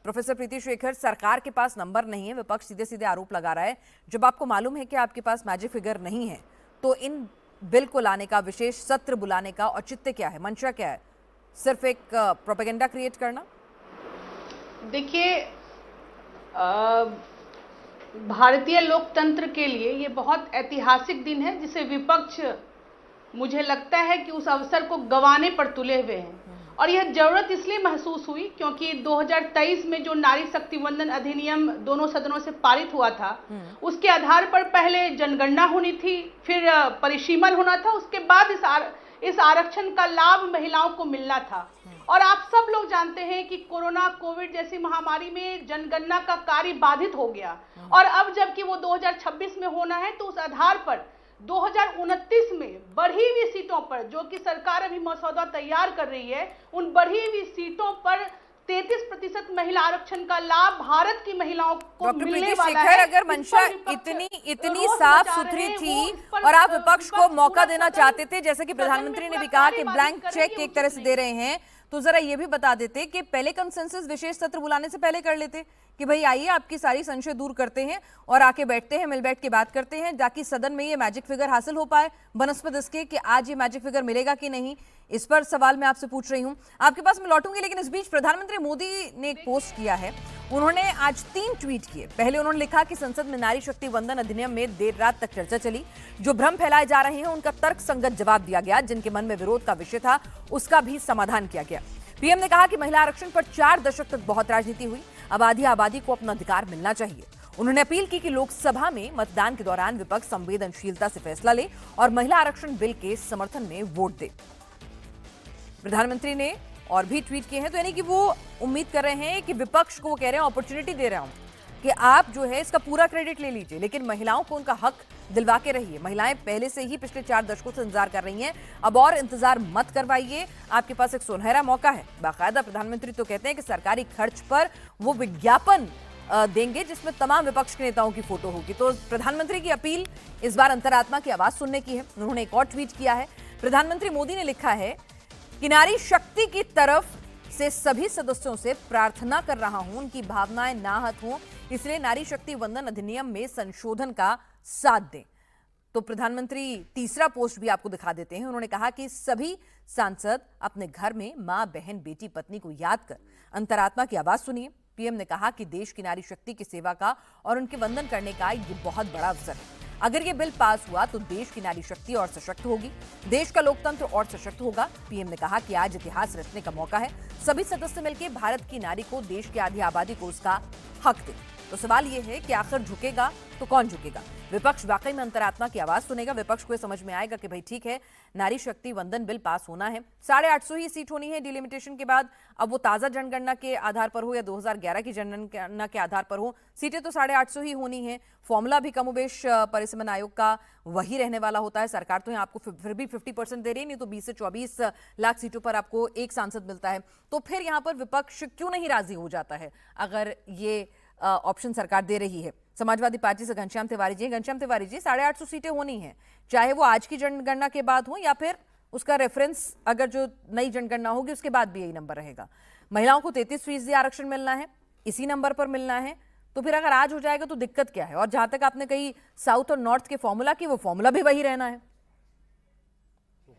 Professor प्रीति शेखर, सरकार के पास number नहीं है, विपक्ष सीधे सीधे आरोप लगा रहा है। जब आपको मालूम है कि आपके पास मैजिक फिगर नहीं है, तो इन बिल को लाने का, विशेष सत्र बुलाने का औचित्य क्या है, मंशा क्या है? सिर्फ एक प्रोपेगेंडा क्रिएट करना? देखिए, भारतीय लोकतंत्र के लिए ये बहुत ऐतिहासिक दिन है, जिसे विपक्ष मुझे लगता है कि उस अवसर को गंवाने पर तुले हुए हैं। और यह जरूरत इसलिए महसूस हुई क्योंकि 2023 में जो नारी शक्ति वंदन अधिनियम दोनों सदनों से पारित हुआ था, उसके आधार पर पहले जनगणना होनी थी, फिर परिसीमन होना था, उसके बाद इस आरक्षण का लाभ महिलाओं को मिलना था। और आप सब लोग जानते हैं कि कोरोना कोविड जैसी महामारी में जनगणना का कार्य बाधित हो गया, और अब जबकि वो 2026 में होना है, तो उस आधार पर 2029 में बढ़ी हुई सीटों पर, जो कि सरकार अभी मसौदा तैयार कर रही है, उन बढ़ी हुई सीटों पर 33% महिला आरक्षण का लाभ भारत की महिलाओं को मिलने वाला है। अगर मंशा इतनी साफ सुथरी थी और आप विपक्ष को मौका देना चाहते थे, जैसे कि प्रधानमंत्री ने भी कहा कि ब्लैंक चेक एक तरह से दे रहे हैं, तो जरा ये भी बता देते कि पहले कंसेंसस विशेष सत्र बुलाने से पहले कर लेते कि भाई आइए आपकी सारी संशय दूर करते हैं और आके बैठते हैं, मिल बैठ के बात करते हैं, ताकि सदन में ये मैजिक फिगर हासिल हो पाए बनस्पत इसके कि आज ये मैजिक फिगर मिलेगा कि नहीं। इस पर सवाल मैं आपसे पूछ रही हूं, आपके पास मैं लौटूंगी, लेकिन इस बीच प्रधानमंत्री मोदी ने एक पोस्ट किया है। उन्होंने आज 3 ट्वीट किए। पहले उन्होंने लिखा कि संसद में नारी शक्ति वंदन अधिनियम में देर रात तक चर्चा चली, जो भ्रम फैलाए जा रहे हैं उनका तर्क संगत जवाब दिया गया, जिनके मन में विरोध का विषय था उसका भी समाधान किया गया। पीएम ने कहा कि महिला आरक्षण पर 4 दशक तक बहुत राजनीति हुई, अब आधी आबादी को अपना अधिकार मिलना चाहिए। उन्होंने अपील की कि लोकसभा में मतदान के दौरान विपक्ष संवेदनशीलता से फैसला ले और महिला आरक्षण बिल के समर्थन में वोट दे। प्रधानमंत्री ने और भी ट्वीट किए हैं, तो यानी कि वो उम्मीद कर रहे हैं कि विपक्ष को, वो कह रहे हैं अपॉर्चुनिटी दे रहा हूं कि आप जो है इसका पूरा क्रेडिट ले लीजिए, लेकिन महिलाओं को उनका हक दिलवा के रहिए। महिलाएं पहले से ही पिछले 4 दशकों से इंतजार कर रही हैं, अब और इंतजार मत करवाइए, आपके पास एक सुनहरा मौका है। बाकायदा प्रधानमंत्री तो कहते हैं कि सरकारी खर्च पर वो विज्ञापन देंगे जिसमें तमाम विपक्ष के नेताओं की फोटो होगी। तो प्रधानमंत्री की अपील इस बार अंतरात्मा की आवाज सुनने की है। उन्होंने एक और ट्वीट किया है। प्रधानमंत्री मोदी ने लिखा है कि नारी शक्ति की तरफ से सभी सदस्यों से प्रार्थना कर रहा हूं, उनकी भावनाएं नाहत हों, इसलिए नारी शक्ति वंदन अधिनियम में संशोधन का साथ दें। तो प्रधानमंत्री तीसरा पोस्ट भी आपको दिखा देते हैं। उन्होंने कहा कि सभी सांसद अपने घर में मां, बहन, बेटी, पत्नी को याद कर अंतरात्मा की आवाज सुनिए। पीएम ने कहा कि देश की नारी शक्ति की सेवा का और उनके वंदन करने का ये बहुत बड़ा अवसर है। अगर ये बिल पास हुआ तो देश की नारी शक्ति और सशक्त होगी, देश का लोकतंत्र और सशक्त होगा। पीएम ने कहा कि आज इतिहास रचने का मौका है, सभी सदस्य मिलकर भारत की नारी को, देश की आधी आबादी को उसका हक दें। तो सवाल यह है कि आखिर झुकेगा तो कौन झुकेगा? विपक्ष वाकई में अंतरात्मा की आवाज सुनेगा? विपक्ष को समझ में आएगा कि भाई ठीक है, नारी शक्ति वंदन बिल पास होना है, 850 ही सीट होनी है डिलिमिटेशन के बाद। अब वो ताजा जनगणना के आधार पर हो या 2011 की जनगणना के आधार पर हो, सीटें तो 850 ही होनी है। फॉर्मूला भी कमोबेश परिसीमन आयोग का वही रहने वाला होता है। सरकार तो आपको फिर भी 50% दे रही है, नहीं तो 20 से 24 लाख सीटों पर आपको एक सांसद मिलता है। तो फिर यहाँ पर विपक्ष क्यों नहीं राजी हो जाता है अगर ये ऑप्शन सरकार दे रही है? समाजवादी पार्टी से घनश्याम तिवारी जी, 850 सीटें होनी हैं, चाहे वो आज की जनगणना के बाद हो या फिर उसका रेफरेंस अगर जो नई जनगणना होगी उसके बाद भी यही नंबर रहेगा। महिलाओं को 33% आरक्षण मिलना है, इसी नंबर पर मिलना है। तो फिर अगर आज हो जाएगा तो दिक्कत क्या है? और जहां तक आपने कही साउथ और नॉर्थ के फॉर्मूला की, वो फॉर्मूला भी वही रहना है।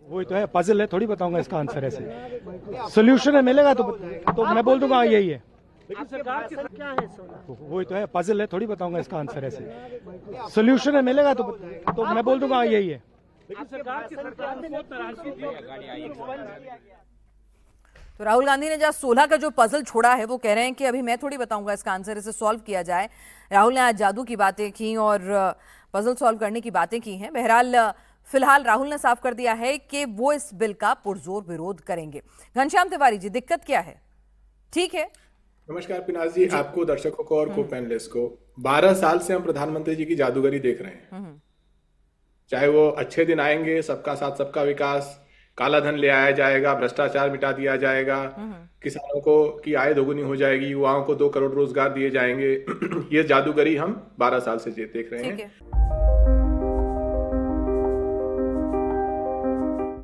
वही तो है, पजल है, थोड़ी बताऊंगा इसका आंसर ऐसे। सोल्यूशन है, मिलेगा तो मैं बोल दूंगा यही है। वही तो है, पजल है, थोड़ी बताऊंगा इसका आंसर ऐसे। सोल्यूशन है, मिलेगा तो मैं बोल दूंगा यही है। तो राहुल गांधी ने जहाँ 16 का जो पजल छोड़ा है, वो कह रहे हैं कि अभी मैं थोड़ी बताऊंगा इसका आंसर, इसे सॉल्व किया जाए। राहुल ने आज जादू की बातें की और पजल सॉल्व करने की बातें की हैं। बहरहाल फिलहाल राहुल ने साफ कर दिया है कि वो इस बिल का पुरजोर विरोध करेंगे। घनश्याम तिवारी जी, दिक्कत क्या है? ठीक है, नमस्कार पिनाज जी, आपको, दर्शकों को और को पैनलिस्ट को। 12 साल से हम प्रधानमंत्री जी की जादूगरी देख रहे हैं। चाहे वो अच्छे दिन आएंगे, सबका साथ सबका विकास, काला धन ले आया जाएगा, भ्रष्टाचार मिटा दिया जाएगा, किसानों को की आय दोगुनी हो जाएगी, युवाओं को 2 करोड़ रोजगार दिए जाएंगे। ये जादूगरी हम 12 साल से देख रहे हैं।